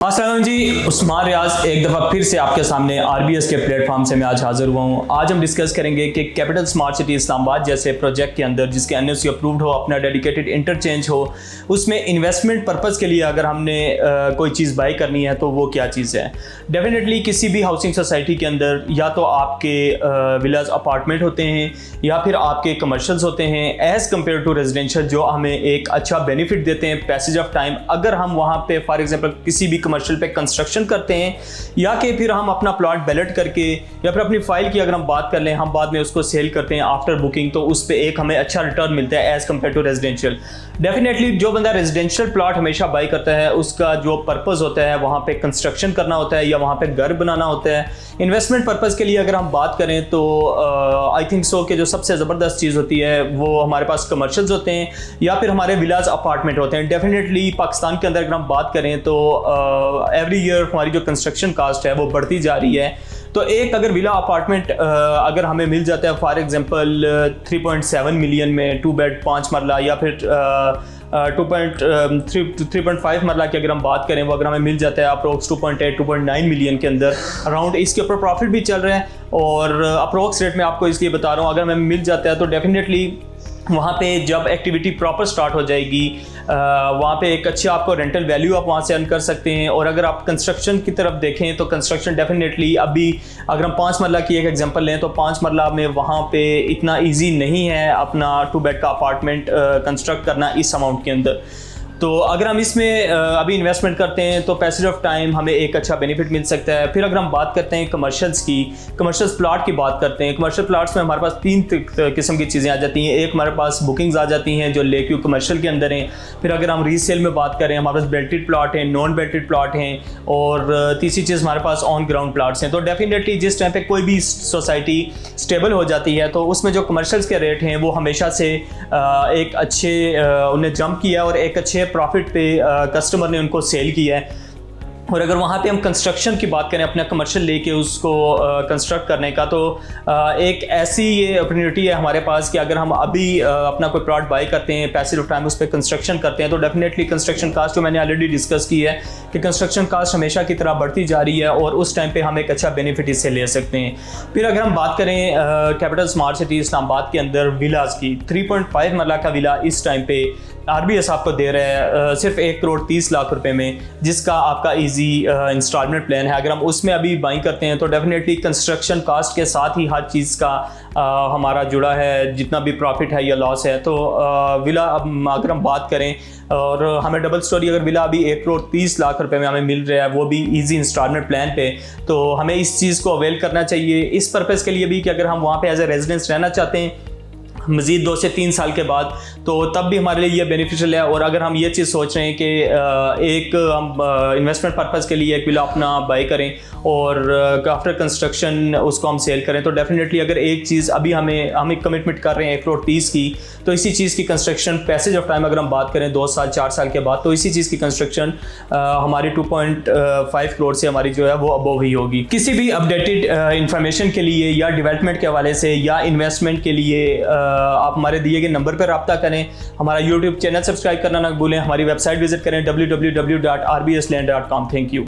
अस्सलाम जी, उस्मान रियाज एक दफ़ा फिर से आपके सामने आरबीएस के प्लेटफॉर्म से मैं आज हाज़िर हुआ हूँ। आज हम डिस्कस करेंगे कि कैपिटल स्मार्ट सिटी इस्लामाबाद जैसे प्रोजेक्ट के अंदर जिसके एनओसी अप्रूव्ड हो, अपना डेडिकेटेड इंटरचेंज हो, उसमें इन्वेस्टमेंट पर्पज़ के लिए अगर हमने कोई चीज़ बाई करनी है तो वो क्या चीज़ है। डेफिनेटली किसी भी हाउसिंग सोसाइटी के अंदर या तो आपके विलाज अपार्टमेंट होते हैं या फिर आपके कमर्शल्स होते हैं एज़ कम्पेयर टू रेजिडेंशियल, जो हमें एक अच्छा बेनिफिट देते हैं पैसेज ऑफ टाइम। अगर हम वहाँ पे फॉर एग्जांपल किसी भी कमर्शियल पे कंस्ट्रक्शन करते हैं या कि फिर हम अपना प्लॉट बैलेट करके या फिर अपनी फाइल की अगर हम बात कर लें, हम बाद में उसको सेल करते हैं आफ्टर बुकिंग, तो उस पर एक हमें अच्छा रिटर्न मिलता है as compare to residential. Definitely जो बंदा रेजिडेंशियल प्लॉट हमेशा बाई करता है उसका जो पर्पज़ होता है वहाँ पे कंस्ट्रक्शन करना होता है या वहाँ पे घर बनाना होता है। इन्वेस्टमेंट पर्पज़ के लिए अगर हम बात करें तो आई थिंक सो कि जो सबसे ज़बरदस्त चीज़ होती है वो हमारे पास कमर्शियल्स होते हैं या फिर हमारे विलाज अपार्टमेंट होते हैं। डेफिनेटली पाकिस्तान के अंदर अगर हम बात करें तो एवरी ईयर हमारी जो कंस्ट्रक्शन कास्ट है वो बढ़ती जा रही है। तो एक अगर विला अपार्टमेंट अगर हमें मिल जाता है फॉर एग्जांपल 3.7 मिलियन में 2 बेड 5 मरला या फिर 3.5 मरला की अगर हम बात करें, वो अगर हमें मिल जाता है अप्रोक्स 2.8 2.9 मिलियन के अंदर अराउंड, इसके ऊपर प्रॉफिट भी चल रहा है और अप्रोक्स रेट में आपको इसलिए बता रहा हूँ। अगर हमें मिल जाता है तो डेफिनेटली वहाँ पे जब एक्टिविटी प्रॉपर स्टार्ट हो जाएगी वहाँ पे एक अच्छी आपको रेंटल वैल्यू आप वहाँ से अर्न कर सकते हैं। और अगर आप कंस्ट्रक्शन की तरफ देखें तो कंस्ट्रक्शन डेफिनेटली अभी अगर हम 5 मरला की एक एग्जांपल लें तो 5 मरला में वहाँ पे इतना इजी नहीं है अपना 2 बेड का अपार्टमेंट कंस्ट्रक्ट करना इस अमाउंट के अंदर। तो अगर हम इसमें अभी इन्वेस्टमेंट करते हैं तो पैसेज ऑफ टाइम हमें एक अच्छा बेनिफिट मिल सकता है। फिर अगर हम बात करते हैं कमर्शियल्स की, कमर्शियल प्लाट की बात करते हैं, कमर्शियल प्लाट्स में हमारे पास 3 किस्म की चीज़ें आ जाती हैं। एक हमारे पास बुकिंग्स आ जाती हैं जो लेक व्यू कमर्शियल के अंदर हैं। फिर अगर हम रीसेल में बात करें हमारे पास बेल्टेड प्लाट हैं, नॉन बेल्टेड प्लाट हैं और तीसरी चीज़ हमारे पास ऑन ग्राउंड प्लाट्स हैं। तो डेफिनेटली जिस टाइम पे कोई भी सोसाइटी स्टेबल हो जाती है तो उसमें जो कमर्शियल्स के रेट हैं वो हमेशा से एक अच्छे उन्हें जंप किया और एक अच्छे प्रॉफिट पे कस्टमर ने उनको सेल किया है। और अगर वहाँ पे हम कंस्ट्रक्शन की बात करें अपना कमर्शियल लेके उसको कंस्ट्रक्ट करने का, तो एक ऐसी ये अपॉर्चुनिटी है हमारे पास कि अगर हम अभी अपना कोई प्लॉट बाय करते हैं, पैसेज ऑफ टाइम उस पर कंस्ट्रक्शन करते हैं, तो डेफिनेटली कंस्ट्रक्शन कास्ट जो मैंने ऑलरेडी डिस्कस की है कि कंस्ट्रक्शन कास्ट हमेशा की तरह बढ़ती जा रही है और उस टाइम पर हम एक अच्छा बेनिफिट इससे ले सकते हैं। फिर अगर हम बात करें कैपिटल स्मार्ट सिटी इस्लामाबाद के अंदर विलाज की, 3.5 मरला का विला इस टाइम पे आरबीएस आपको दे रहा है सिर्फ 1,30,00,000 रुपए में, जिसका आपका इजी इंस्टॉलमेंट प्लान है। अगर हम उसमें अभी बाई करते हैं तो डेफिनेटली कंस्ट्रक्शन कास्ट के साथ ही हर चीज़ का हमारा जुड़ा है, जितना भी प्रॉफिट है या लॉस है। तो विला अगर हम बात करें और हमें डबल स्टोरी अगर विला अभी 1,30,00,000 रुपए में हमें मिल रहा है, वो भी इजी इंस्टॉलमेंट प्लान पे, तो हमें इस चीज़ को अवेल करना चाहिए इस पर्पज़ के लिए भी कि अगर हम वहाँ पे एज ए रेजिडेंस रहना चाहते हैं मज़ीद 2 से 3 साल के बाद, तो तब भी हमारे लिए ये बेनिफिशियल है। और अगर हम ये चीज़ सोच रहे हैं कि एक हम इन्वेस्टमेंट पर्पज़ के लिए एक विला अपना बाई करें और आफ्टर कंस्ट्रक्शन उसको हम सेल करें, तो डेफिनेटली अगर एक चीज़ अभी हम एक कमिटमेंट कर रहे हैं 1,30,00,000 की, तो इसी चीज़ की कंस्ट्रक्शन पैसेज ऑफ टाइम अगर हम बात करें 2 साल 4 साल के बाद, तो इसी चीज़ की कंस्ट्रक्शन हमारी 2.5 करोड़ से हमारी जो है वो अबव ही होगी। किसी भी अपडेटेड इंफॉर्मेशन के लिए या डेवलपमेंट के हवाले से या इन्वेस्टमेंट के लिए आप हमारे दिए गए नंबर पर रब्ता करें। हमारा यूट्यूब चैनल सब्सक्राइब करना ना भूलें। हमारी वेबसाइट विजिट करें www.rbsland.com। Thank you.